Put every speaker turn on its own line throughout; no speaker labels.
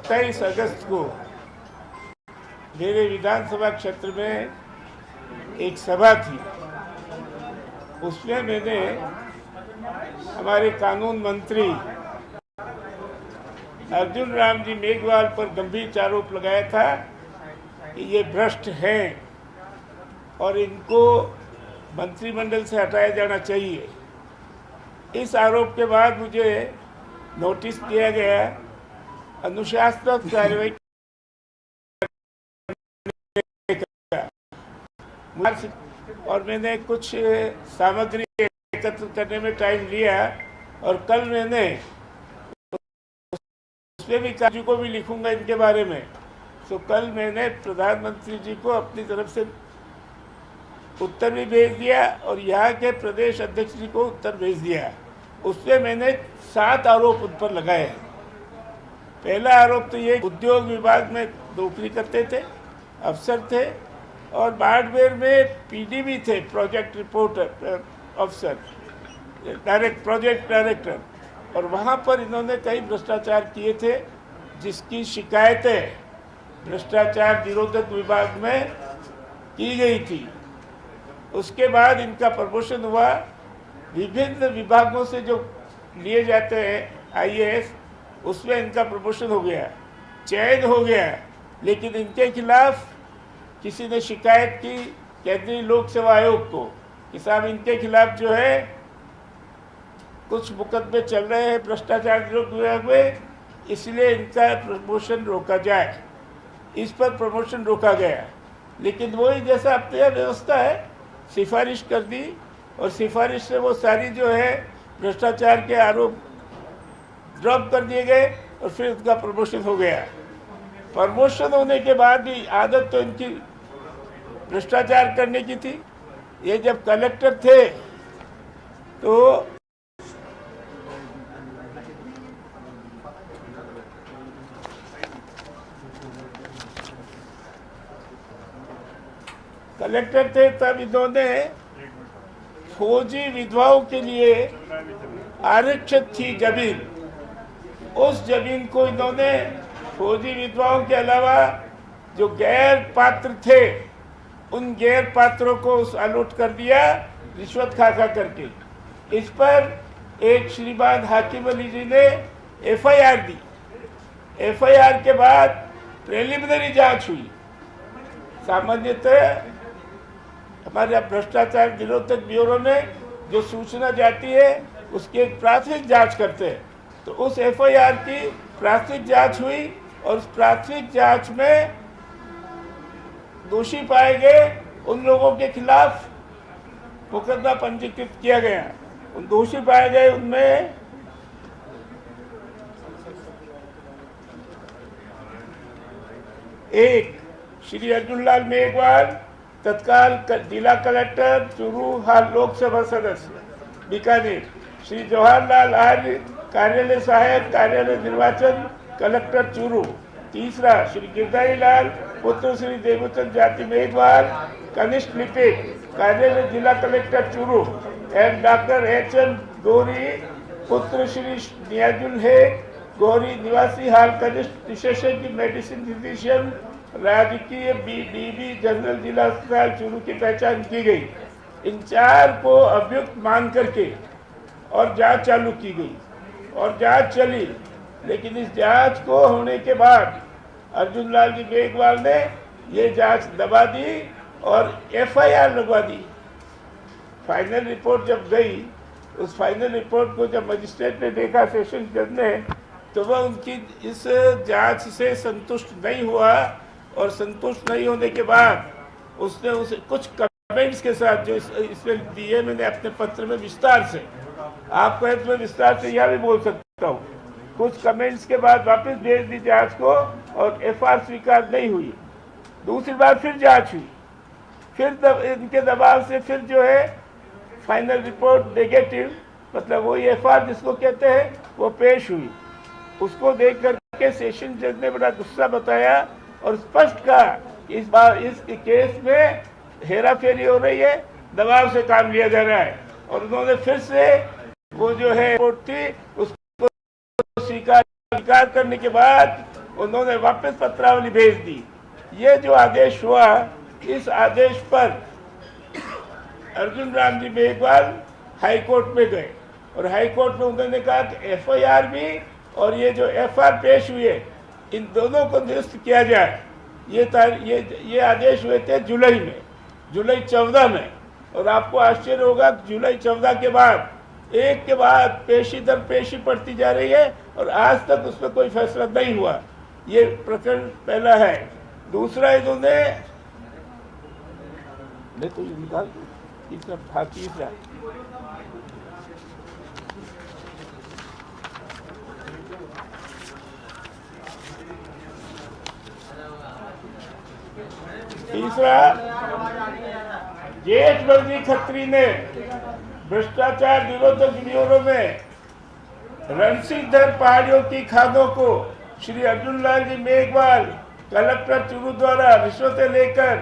27 अगस्त को मेरे विधानसभा क्षेत्र में एक सभा थी। उसमें मैंने हमारे कानून मंत्री अर्जुन राम जी मेघवाल पर गंभीर आरोप लगाया था कि ये भ्रष्ट हैं और इनको मंत्रिमंडल से हटाया जाना चाहिए। इस आरोप के बाद मुझे नोटिस दिया गया अनुशासनात्मक कार्रवाई और मैंने कुछ सामग्री एकत्र करने में टाइम लिया और कल मैंने उसमें भी काजू को भी लिखूंगा इनके बारे में। तो कल मैंने प्रधानमंत्री जी को अपनी तरफ से उत्तर भी भेज दिया और यहाँ के प्रदेश अध्यक्ष जी को उत्तर भेज दिया। उसमें मैंने 7 आरोप उन पर लगाए हैं। पहला आरोप तो ये उद्योग विभाग में नौकरी करते थे, अफसर थे और बाड़मेर में पीडी भी थे, प्रोजेक्ट रिपोर्टर अफसर, डायरेक्ट प्रोजेक्ट डायरेक्टर, और वहाँ पर इन्होंने कई भ्रष्टाचार किए थे जिसकी शिकायतें भ्रष्टाचार निरोधक विभाग में की गई थी। उसके बाद इनका प्रमोशन हुआ। विभिन्न विभागों से जो लिए जाते हैं आईएएस, उसमें इनका प्रमोशन हो गया, चयन हो गया। लेकिन इनके खिलाफ किसी ने शिकायत की केंद्रीय लोक सेवा आयोग को कि साहब इनके खिलाफ जो है कुछ मुकदमे चल रहे हैं भ्रष्टाचार निरोधक विभाग में, इसलिए इनका प्रमोशन रोका जाए। इस पर प्रमोशन रोका गया। लेकिन वही जैसा अपनी व्यवस्था है, सिफारिश कर दी और सिफारिश से वो सारी जो है भ्रष्टाचार के आरोप ड्रॉप कर दिए गए और फिर उनका प्रमोशन हो गया। प्रमोशन होने के बाद भी आदत तो इनकी भ्रष्टाचार करने की थी। ये जब कलेक्टर थे तो तब इन्होंने फौजी विधवाओं के लिए आरक्षित थी जमीन, उस जमीन को इन्होंने फौजी विधवाओं के अलावा जो गैर पात्र थे उन गैर पात्रों को अलॉट कर दिया रिश्वत खा करके। इस पर एक श्रीमान हाकिम अली जी ने एफआईआर दी। एफआईआर के बाद प्रिलिमिनरी जांच हुई। सामान्यतः हमारे भ्रष्टाचार निरोधक ब्यूरो में जो सूचना जाती है उसकी एक प्राथमिक जांच करते हैं। तो उस एफआईआर की प्राथमिक जांच हुई और उस प्राथमिक जांच में दोषी पाए गए उन लोगों के खिलाफ मुकदमा पंजीकृत किया गया। उन दोषी पाए गए उनमें एक श्री अर्जुन लाल मेघवाल, तत्काल जिला कलेक्टर चूरू, हाल लोकसभा सदस्य बीकानेर, श्री जवाहरलाल आर्य, कार्यालय सहायक, कार्यालय निर्वाचन, कलेक्टर चूरू। तीसरा श्री गिरधारी लाल, पुत्र श्री देवचंद जाति मेघवाल, कनिष्ठ लिपिक, कार्यालय जिला collector Churu, and doctor H N Gauri, पुत्र श्री नियाजुल है गौरी, निवासी, हाल कनिष्ठ विशेषज्ञ मेडिसिन फिजिशियन, राजकीय बीडीबी जनरल जिला अस्पताल चूरू की पहचान की गई। इन 4 को अभियुक्त मान करके और जांच चालू की गई और जांच चली। लेकिन इस जांच को होने के बाद अर्जुन लाल जी मेघवाल ने ये जांच दबा दी और एफआईआर लगवा दी। फाइनल रिपोर्ट जब गई, उस फाइनल रिपोर्ट को जब मजिस्ट्रेट ने देखा, सेशन जज ने, तो वह उनकी इस जांच से संतुष्ट नहीं हुआ और संतुष्ट नहीं होने के बाद उसने उसे कुछ कमेंट्स के साथ जो इसमें दिए मैंने अपने पत्र में विस्तार से, आपको तो मैं विस्तार से यह भी बोल सकता हूँ, कुछ कमेंट्स के बाद वापस भेज दी जांच को और एफआईआर स्वीकार नहीं हुई। दूसरी बार फिर जांच हुई, फिर इनके दबाव से फिर जो है फाइनल रिपोर्ट नेगेटिव, मतलब वही एफआईआर जिसको कहते हैं, वो पेश हुई। उसको देख करके सेशन जज ने बड़ा गुस्सा बताया और स्पष्ट कहा इस बार इस केस में हेरा फेरी हो रही है, दबाव से काम लिया जा रहा है। और उन्होंने फिर से वो जो है रिपोर्ट थी उसको स्वीकार करने के बाद उन्होंने वापस पत्रावली भेज दी। ये जो आदेश हुआ, इस आदेश पर अर्जुन राम जी मेघवाल हाई कोर्ट में गए और हाई कोर्ट में उन्होंने कहा कि एफआईआर भी और ये जो एफआईआर पेश हुई है, इन दोनों को निरस्त किया जाए। ये आदेश हुए थे जुलाई में, जुलाई 14 में। और आपको आश्चर्य होगा कि जुलाई 14 के बाद एक के बाद पेशी दर पेशी पड़ती जा रही है और आज तक उस पर कोई फैसला नहीं हुआ। ये प्रकरण पहला है। दूसरा, इन्होंने तो निकाल तीसरा था, तीसरा जेठ बद्री खत्री ने भ्रष्टाचार निरोधक ब्यूरो में रणसीधर पहाड़ियों की खादों को श्री अर्जुन लाल जी मेघवाल कलेक्टर चूरू द्वारा रिश्वतें लेकर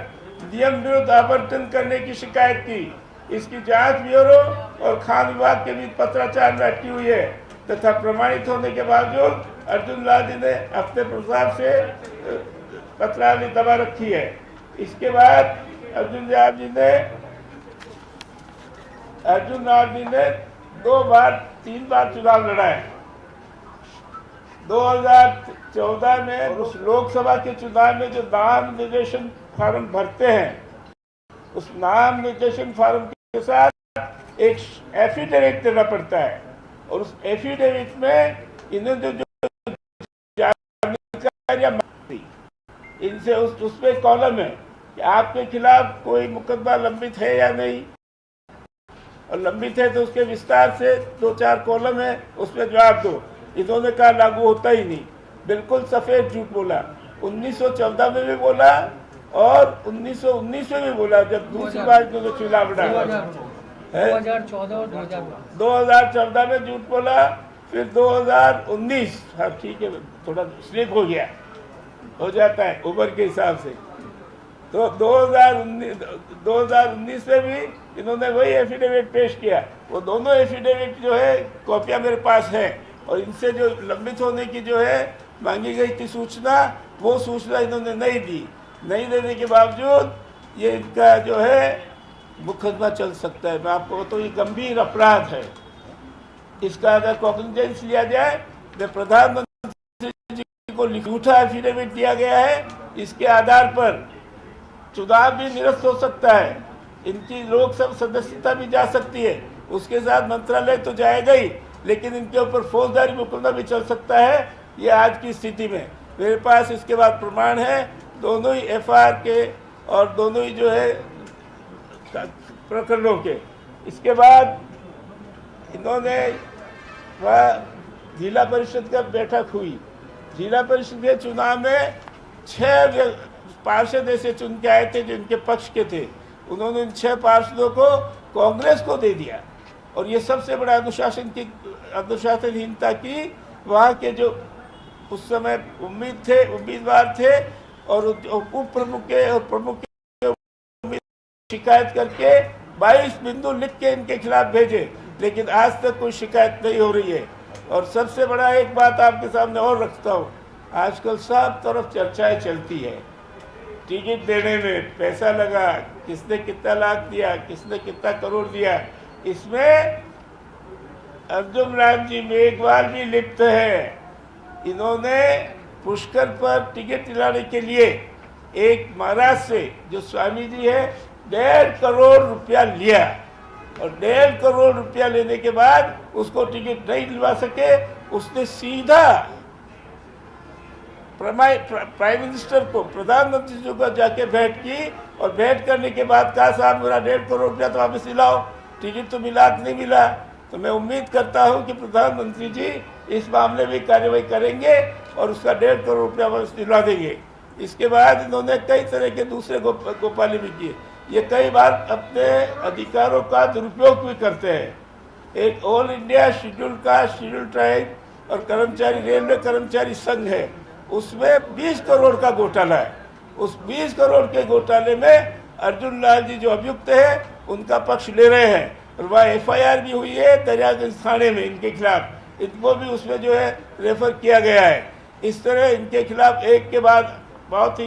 नियम विरुद्ध आवंटन करने की शिकायत की। इसकी जांच ब्यूरो और खान विभाग के बीच पत्राचार में अटकी हुई है तथा प्रमाणित होने के बावजूद अर्जुन लाल जी ने अपने प्रसार से पत्रावली दबा रखी है। इसके बाद अर्जुन लाल जी ने 3 बार चुनाव लड़ा है। 2014 में उस लोकसभा के चुनाव में जो नाम निर्देशन फार्म भरते हैं, उस नाम निर्देशन फार्म के साथ एक एफिडेविट देना पड़ता है और उस एफिडेविट में इन्होंने जो जानकारियां मांगी, इनसे उसमें कॉलम है कि आपके खिलाफ कोई मुकदमा लंबित है या नहीं, और लंबित है तो उसके विस्तार से 2-4 कॉलम है, उसमें जवाब दो। इन्होंने कहा लागू होता ही नहीं, बिल्कुल सफेद झूठ बोला। 1914 में भी बोला और 1919 में भी बोला, जब दूसरी बार इन्होंने चुनाव लड़ा।
2014 और
2014 में झूठ बोला, फिर 2019, हाँ ठीक है, थोड़ा स्लिप हो गया, हो जाता है उम्र के हिसाब से। तो 2019 में भी इन्होंने वही एफिडेविट पेश किया। वो दोनों एफिडेविट जो है कॉपियां मेरे पास है और इनसे जो लंबित होने की जो है मांगी गई थी सूचना, वो सूचना इन्होंने नहीं दी। नहीं देने के बावजूद ये इनका जो है मुकदमा चल सकता है। मैं आपको तो ये गंभीर अपराध है। इसका अगर कॉग्निजेंस लिया जाए, मैं प्रधानमंत्री जी को झूठा एफिडेविट दिया गया है, इसके आधार पर चुनाव भी निरस्त हो सकता है, इनकी लोकसभा सदस्यता भी जा सकती है, उसके साथ मंत्रालय तो जाएगा ही, लेकिन इनके ऊपर फौजदारी मुकदमा भी चल सकता है। ये आज की स्थिति में मेरे पास इसके बाद प्रमाण है, दोनों ही एफआईआर के और दोनों ही जो है प्रकरणों के। इसके बाद इन्होंने वह जिला परिषद का बैठक हुई। जिला परिषद के चुनाव में 6 पार्षद ऐसे चुन के आए थे जो इनके पक्ष के थे। उन्होंने इन 6 पार्षदों को कांग्रेस को दे दिया और ये सबसे बड़ा अनुशासनहीनता की। वहाँ के जो उस समय उम्मीदवार थे और उप प्रमुख के और प्रमुख के शिकायत करके 22 बिंदु लिख के इनके खिलाफ भेजे, लेकिन आज तक कोई शिकायत नहीं हो रही है। और सबसे बड़ा एक बात आपके सामने और रखता हूँ, आजकल सब तरफ चर्चाएं चलती है, टिकट देने में पैसा लगा, किसने कितना लाख दिया, किसने कितना करोड़ दिया। इसमें अर्जुन राम जी मेघवाल भी लिप्त है। इन्होंने पुष्कर पर टिकट दिलाने के लिए एक महाराज से जो स्वामी जी है 1.5 करोड़ रुपया लिया और 1.5 करोड़ रुपया लेने के बाद उसको टिकट नहीं दिलवा सके। उसने सीधा प्राइम मिनिस्टर को, प्रधानमंत्री जी को जाके भेंट की और भेंट करने के बाद कहा साहब मेरा 1.5 करोड़ रुपया तो वापस दिलाओ, टिकट तो मिला कि नहीं मिला। तो मैं उम्मीद करता हूं कि प्रधानमंत्री जी इस मामले में कार्रवाई करेंगे और उसका 1.5 करोड़ रुपया वापस दिलवा देंगे। इसके बाद इन्होंने कई तरह के दूसरे गोपाली भी किए। ये कई बार अपने अधिकारों का दुरुपयोग भी करते हैं। एक all India schedule caste schedule tribe और कर्मचारी रेलवे कर्मचारी संघ है, उसमें 20 करोड़ का घोटाला है। उस 20 करोड़ के घोटाले में अर्जुन लाल जी जो अभियुक्त है उनका पक्ष ले रहे हैं और वह एफआईआर भी हुई है दरियागंज थाने में इनके खिलाफ। इनको भी उसमें जो है रेफर किया गया है। इस तरह इनके खिलाफ एक के बाद बहुत ही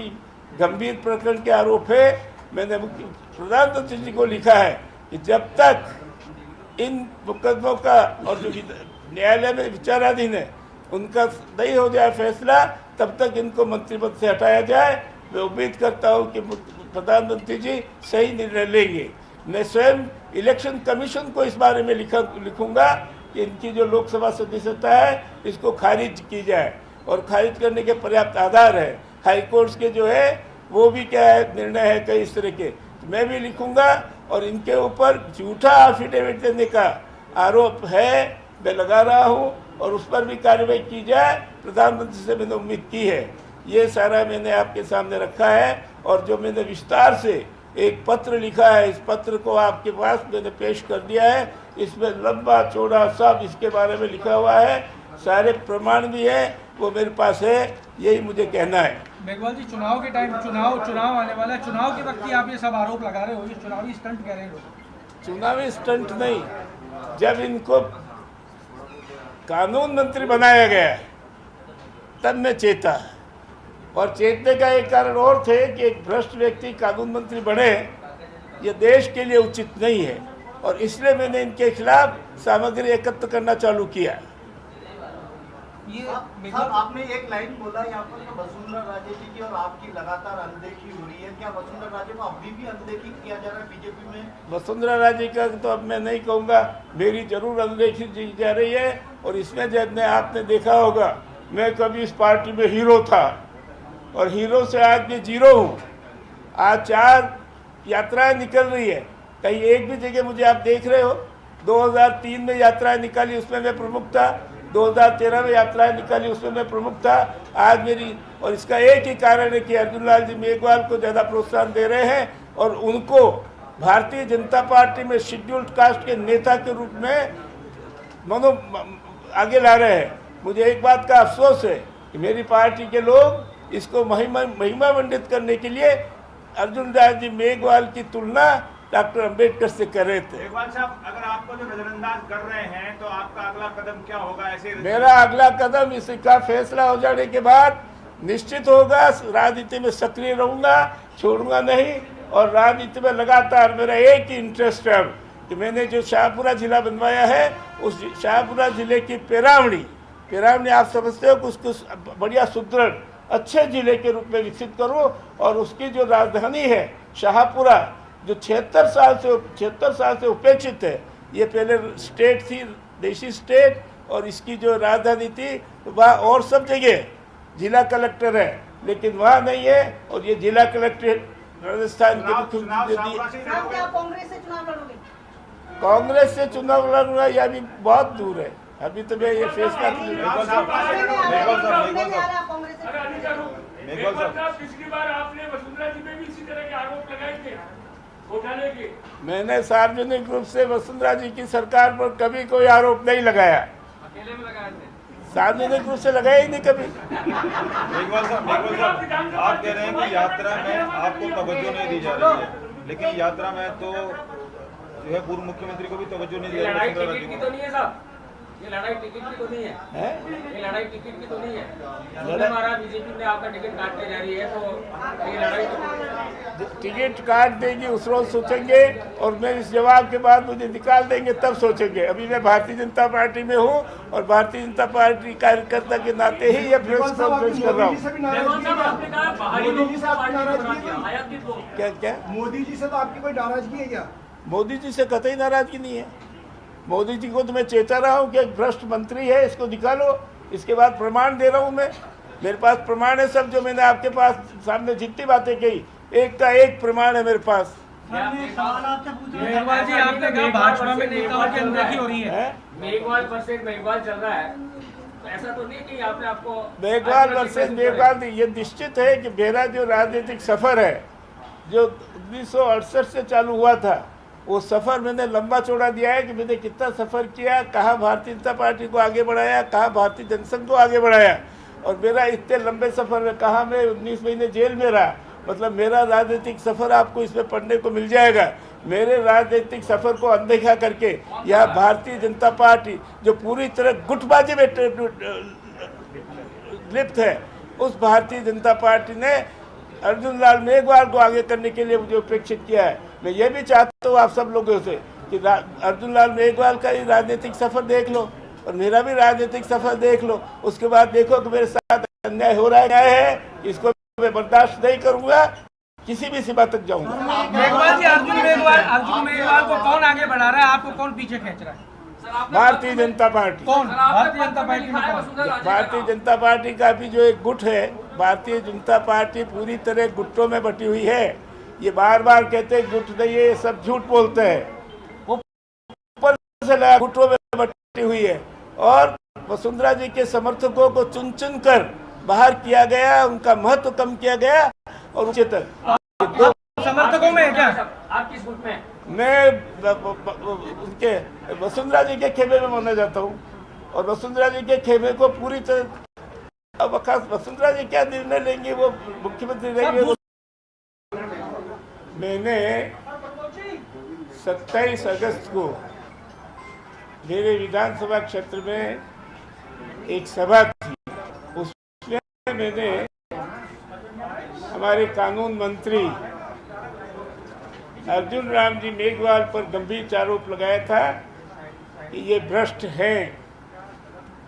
गंभीर प्रकरण के आरोप है। मैंने प्रधानमंत्री जी को लिखा है कि जब तक इन मुकदमों का और जो न्यायालय में विचाराधीन है उनका नहीं हो जाए फैसला, तब तक इनको मंत्री पद से हटाया जाए। मैं उम्मीद करता हूं कि प्रधानमंत्री जी सही निर्णय लेंगे। मैं स्वयं इलेक्शन कमीशन को इस बारे में लिखूंगा कि इनकी जो लोकसभा सदस्यता है इसको खारिज की जाए, और खारिज करने के पर्याप्त आधार है। हाई कोर्ट के जो है वो भी क्या है निर्णय है कई इस तरह के, तो मैं भी लिखूंगा। और इनके ऊपर झूठा एफिडेविट देने का आरोप है, मैं लगा रहा हूं, और उस पर भी कार्रवाई की जाए। प्रधानमंत्री से मैंने उम्मीद की है। ये सारा मैंने आपके सामने रखा है, और जो मैंने विस्तार से एक पत्र लिखा है, इस पत्र को आपके पास मैंने पेश कर दिया है। इसमें लंबा चौड़ा सब इसके बारे में लिखा हुआ है, सारे प्रमाण भी है, वो मेरे पास है। यही मुझे कहना है।
मेघवाल जी, चुनाव के टाइम चुनाव आने वाला है, चुनाव के वक्त ही आप ये सब आरोप लगा रहे हो, ये चुनावी स्टंट कह रहे हैं लोग।
चुनावी स्टंट नहीं, जब इनको कानून मंत्री बनाया गया तब मैं चेता, और चेतने का एक कारण और थे कि एक भ्रष्ट व्यक्ति कानून मंत्री बने, ये देश के लिए उचित नहीं है, और इसलिए मैंने इनके खिलाफ सामग्री एकत्र करना चालू किया।
ये सर, आपने एक लाइन बोला यहाँ पर कि वसुंधरा राजे जी की और आपकी लगातार अनदेखी हो रही है। क्या वसुंधरा राजे को अभी भी अनदेखी किया जा रहा है बीजेपी में?
वसुंधरा राजे का तो अब मैं नहीं कहूँगा, मेरी जरूर अनदेखी की जा रही है। और इसमें जब आपने देखा होगा, मैं कभी इस पार्टी में हीरो था, और हीरो से आज मैं जीरो हूँ। आज 4 यात्राएं निकल रही है, कहीं एक भी जगह मुझे आप देख रहे हो। 2003 में यात्राएं निकाली, उसमें मैं प्रमुख था। 2013 में यात्राएं निकाली, उसमें मैं प्रमुख था। आज मेरी, और इसका एक ही कारण है कि अर्जुन लाल जी मेघवाल को ज़्यादा प्रोत्साहन दे रहे हैं, और उनको भारतीय जनता पार्टी में शेड्यूल्ड कास्ट के नेता के रूप में आगे ला रहे हैं। मुझे एक बात का अफसोस है कि मेरी पार्टी के लोग इसको महिमा मंडित करने के लिए अर्जुन लाल जी मेघवाल की तुलना डॉक्टर अंबेडकर से कर रहे थे।
मेघवाल साहब, अगर आपको जो नजरअंदाज कर रहे हैं तो आपका अगला कदम क्या होगा? ऐसे
मेरा अगला कदम इसका फैसला हो जाने के बाद निश्चित होगा। राजनीति में सक्रिय रहूंगा, छोड़ूंगा नहीं, और राजनीति में लगातार मेरा एक ही इंटरेस्ट है कि मैंने जो शाहपुरा जिला बनवाया है, उस शाहपुरा जिले की पेरावणी आप समझते हो कि उसको बढ़िया सुदृढ़ अच्छे जिले के रूप में विकसित करूं, और उसकी जो राजधानी है शाहपुरा, जो 76 साल से उपेक्षित है। ये पहले स्टेट थी, देशी स्टेट, और इसकी जो राजधानी थी वह और सब जगह जिला कलेक्टर है, लेकिन वहाँ नहीं है। और ये जिला कलेक्टर राजस्थान के मुख्यमंत्री ने दी। कांग्रेस से चुनाव लड़ूंगा, यह अभी बहुत दूर है। अभी तो मैं ये फैसला
पिछली बार आपने वसुंधरा जी में भी इसी तरह के आरोप लगाए थे उठाने के।
मैंने सार्वजनिक रूप से वसुंधरा जी की सरकार पर कभी कोई आरोप नहीं लगाया।
अकेले में लगाए थे?
सार्वजनिक रूप से लगाया ही नहीं कभी।
मेघवाल साहब, आप कह रहे हैं कि यात्रा में आपको तवज्जो नहीं दी जा रही है, लेकिन यात्रा में तो जो है पूर्व मुख्यमंत्री को भी तवज्जो नहीं दी जा रही है।
लड़ाई टिकट की तो नहीं है साहब, ये लड़ाई टिकट की तो नहीं है, ये लड़ाई टिकट की तो नहीं है। महाराज बीजेपी ने आपका टिकट काटने जा रही है, तो ये लड़ाई
टिकट काट देगी उस रोज सोचेंगे, और मैं इस जवाब के बाद मुझे निकाल देंगे तब सोचेंगे। अभी मैं भारतीय जनता पार्टी में हूँ, और भारतीय जनता पार्टी कार्यकर्ता के नाते ही ये प्रेस कॉन्फ्रेंस कर रहा हूँ। क्या
मोदी जी से तो आपकी कोई नाराजगी है क्या?
मोदी जी से कतई नाराजगी नहीं है। मोदी जी को तो मैं चेता रहा हूँ कि एक भ्रष्ट मंत्री है, इसको निकालो। इसके बाद प्रमाण दे रहा हूँ मैं, मेरे पास प्रमाण है सब। जो मैंने आपके पास सामने जितनी बातें कही, एक का एक प्रमाण है मेरे पास।
मेघवाल जी, आपने कहा भाजपा में नेताओं की अनदेखी हो रही है।
मेघवाल वर्सेस मेघवाल चल रहा है, तो ऐसा तो नहीं कि आपने आपको
मेघवाल वर्सेस मेघवाल, ये निश्चित है कि मेरा जो राजनीतिक सफर है, जो 1968 से चालू हुआ था, वो सफ़र मैंने लंबा चौड़ा दिया है कि मैंने कितना सफ़र किया, कहाँ भारतीय जनता पार्टी को आगे बढ़ाया, कहाँ भारतीय जनसंघ को आगे बढ़ाया। और मेरा इतने लंबे सफ़र में कहाँ मैं 19 महीने जेल में रहा, मतलब मेरा राजनीतिक सफ़र आपको इसमें पढ़ने को मिल जाएगा। मेरे राजनीतिक सफ़र को अनदेखा करके यहाँ भारतीय जनता पार्टी जो पूरी तरह गुटबाजी में लिप्त है, उस भारतीय जनता पार्टी ने अर्जुन लाल मेघवाल को आगे करने के लिए मुझे उपेक्षित किया है। मैं ये भी चाहता हूँ आप सब लोगों से कि अर्जुन लाल मेघवाल का ही राजनीतिक सफर देख लो और मेरा भी राजनीतिक सफर देख लो, उसके बाद देखो कि मेरे साथ अन्याय हो रहा है, इसको मैं बर्दाश्त नहीं करूंगा, किसी भी सीमा तक जाऊंगा।
मेघवाल जी, अर्जुन मेघवाल को कौन आगे बढ़ा रहा है, आपको कौन पीछे खींच रहा है?
भारतीय जनता पार्टी।
कौन? भारतीय जनता पार्टी में कौन?
भारतीय जनता पार्टी का भी जो एक गुट है, भारतीय जनता पार्टी पूरी तरह गुटों में बटी हुई है। ये बार बार कहते हैं गुट नहीं है, ये सब झूठ बोलते हैं। वो ऊपर से गुटों में बटी हुई है और वसुंधरा जी के समर्थकों को चुन चुन कर बाहर किया गया, उनका महत्व कम किया गया और ऊंचे तक।
समर्थकों में क्या
आप किस गुट में?
मैं उनके वसुंधरा जी के खेमे में माना जाता हूँ और वसुंधरा जी के खेमे को पूरी तरह, अब वसुंधरा जी क्या निर्णय लेंगे वो मुख्यमंत्री रहेंगे। मैंने 27 अगस्त को मेरे विधानसभा क्षेत्र में एक सभा थी, उसमें मैंने हमारे कानून मंत्री अर्जुन राम जी मेघवाल पर गंभीर आरोप लगाया था कि ये भ्रष्ट हैं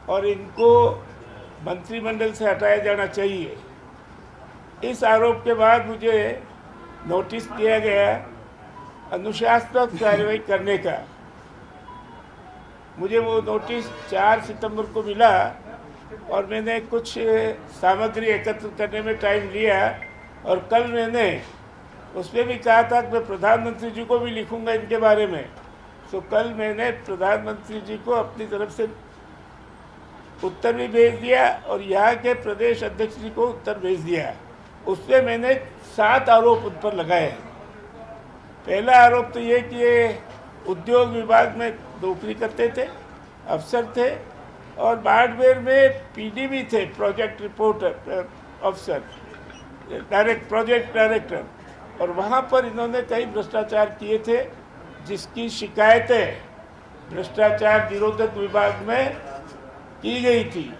और इनको मंत्रिमंडल से हटाया जाना चाहिए। इस आरोप के बाद मुझे नोटिस दिया गया अनुशासनात्मक कार्रवाई करने का। मुझे वो नोटिस 4 सितंबर को मिला और मैंने कुछ सामग्री एकत्र करने में टाइम लिया और कल मैंने उसमें भी कहा था कि मैं प्रधानमंत्री जी को भी लिखूंगा इनके बारे में। तो कल मैंने प्रधानमंत्री जी को अपनी तरफ से उत्तर भी भेज दिया और यहाँ के प्रदेश अध्यक्ष जी को उत्तर भेज दिया। उसमें मैंने 7 आरोप उन पर लगाए। पहला आरोप तो ये कि ये उद्योग विभाग में नौकरी करते थे, अफसर थे और बाड़मेर में पीडीबी थे, प्रोजेक्ट रिपोर्टर अफसर, प्रोजेक्ट डायरेक्टर, और वहाँ पर इन्होंने कई भ्रष्टाचार किए थे जिसकी शिकायतें भ्रष्टाचार निरोधक विभाग में की गई थी।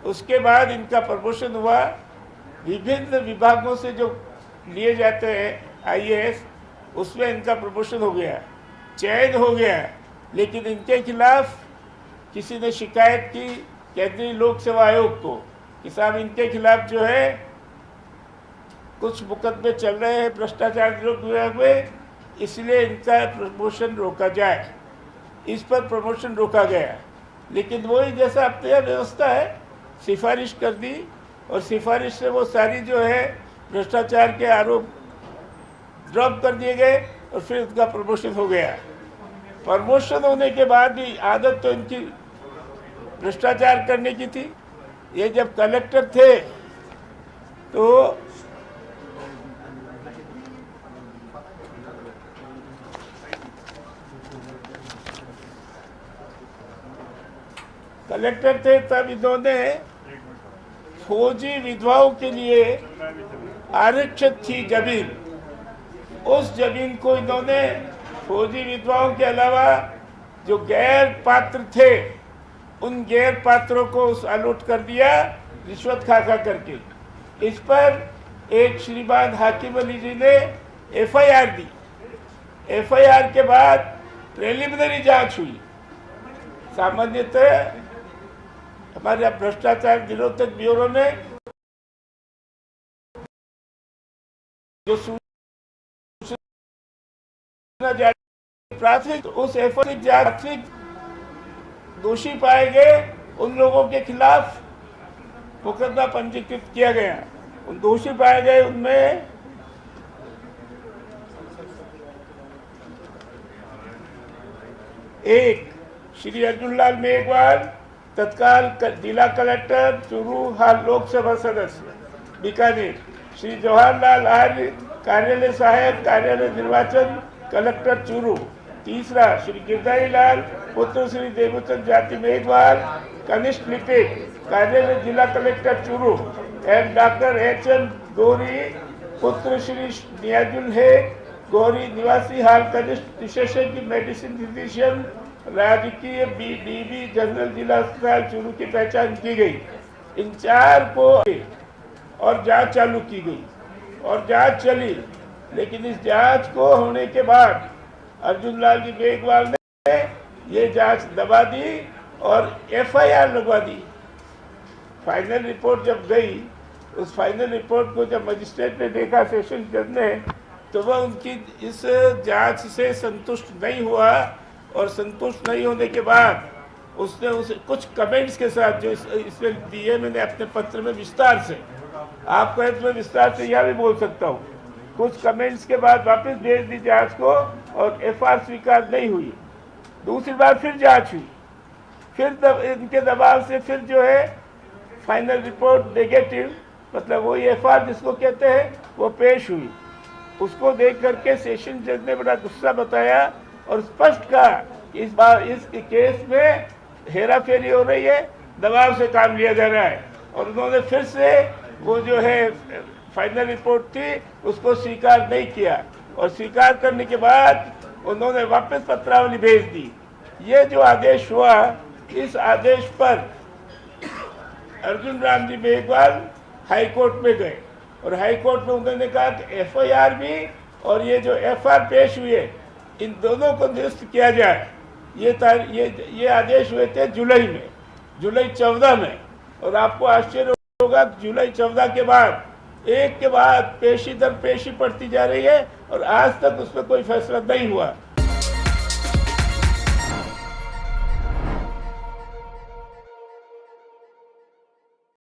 उसके बाद इनका प्रमोशन हुआ, विभिन्न विभागों से जो लिए जाते हैं आईएएस, उसमें इनका प्रमोशन हो गया, चयन हो गया, लेकिन इनके खिलाफ किसी ने शिकायत की केंद्रीय लोक सेवा आयोग को कि साहब इनके खिलाफ जो है कुछ मुकदमे चल रहे हैं भ्रष्टाचार विरोध विभाग में, इसलिए इनका प्रमोशन रोका जाए। इस पर प्रमोशन रोका गया, लेकिन वही जैसा अपने यहाँ व्यवस्था है सिफारिश कर दी और सिफारिश से वो सारी जो है भ्रष्टाचार के आरोप ड्रॉप कर दिए गए और फिर उनका प्रमोशन हो गया। प्रमोशन होने के बाद भी आदत तो इनकी भ्रष्टाचार करने की थी। ये जब कलेक्टर थे तो तब इन्होंने फौजी विधवाओं के लिए आरक्षित थी जमीन, उस जमीन को इन्होंने फौजी विधवाओं के अलावा जो गैर पात्र थे उन गैर पात्रों को अलॉट कर दिया रिश्वत खा करके। इस पर एक श्रीमान हाकिम अली जी ने एफआईआर दी। एफआईआर के बाद प्रिलिमिनरी जांच हुई। सामान्यतः हमारे भ्रष्टाचार निरोधक ब्यूरो ने जो सूचना प्राथमिक उस एफआईआर जांच दोषी पाए गए उन लोगों के खिलाफ मुकदमा पंजीकृत किया गया। उन दोषी पाए गए उनमें एक श्री अर्जुन लाल मेघवाल, तत्काल जिला कलेक्टर चूरू, हाल लोकसभा सदस्य बीकानेर, श्री जवाहरलाल आर्य, कार्यालय सहायक, कार्यालय निर्वाचन, कलेक्टर चूरू। तीसरा श्री गिरधारी लाल, पुत्र श्री देवचंद जाति मेघवाल, कनिष्ठ लिपिक, कार्यालय जिला collector Churu, and doctor H.N.. Gauri, पुत्र श्री नियाजुल है गौरी, निवासी हाल कनिष्ठ विशेषज्ञ मेडिसिन फिजिशियन, राजकीय बीडीबी जनरल जिला अस्पताल चूरू की पहचान की गई। इन 4 को और जांच चालू की गई और जांच चली, लेकिन इस जांच को होने के बाद अर्जुन लाल जी मेघवाल ने ये जांच दबा दी और FIR लगवा दी। फाइनल रिपोर्ट जब गई, उस फाइनल रिपोर्ट को जब मजिस्ट्रेट ने देखा, सेशन जज ने, तो वह उनकी इस जांच से संतुष्ट नहीं हुआ और संतुष्ट नहीं होने के बाद उसने उसे कुछ कमेंट्स के साथ जो इसमें दिए मैंने अपने पत्र में विस्तार से, आपको इसमें विस्तार से यह भी बोल सकता हूँ, कुछ कमेंट्स के बाद वापस भेज दी जांच को और FIR स्वीकार नहीं हुई। दूसरी बार फिर जांच हुई, फिर इनके दबाव से फिर जो है फाइनल रिपोर्ट नेगेटिव, मतलब वही FIR जिसको कहते हैं, वो पेश हुई। उसको देख करके सेशन जज ने बड़ा गुस्सा बताया और स्पष्ट कहा कि इस बार इस केस में हेरा फेरी हो रही है, दबाव से काम लिया जा रहा है। और उन्होंने फिर से वो जो है फाइनल रिपोर्ट थी उसको स्वीकार नहीं किया और स्वीकार करने के बाद उन्होंने वापस पत्रावली भेज दी। ये जो आदेश हुआ, इस आदेश पर अर्जुन राम जी मेघवाल हाई कोर्ट में गए और हाई कोर्ट में उन्होंने कहा कि FIR भी और ये जो FIR पेश हुई है, इन दोनों को निरस्त किया जाए। ये आदेश हुए थे जुलाई में, जुलाई 14 में। और आपको आश्चर्य होगा, जुलाई 14 के बाद एक के बाद पेशी दर पेशी पड़ती जा रही है और आज तक उस पर कोई फैसला नहीं हुआ।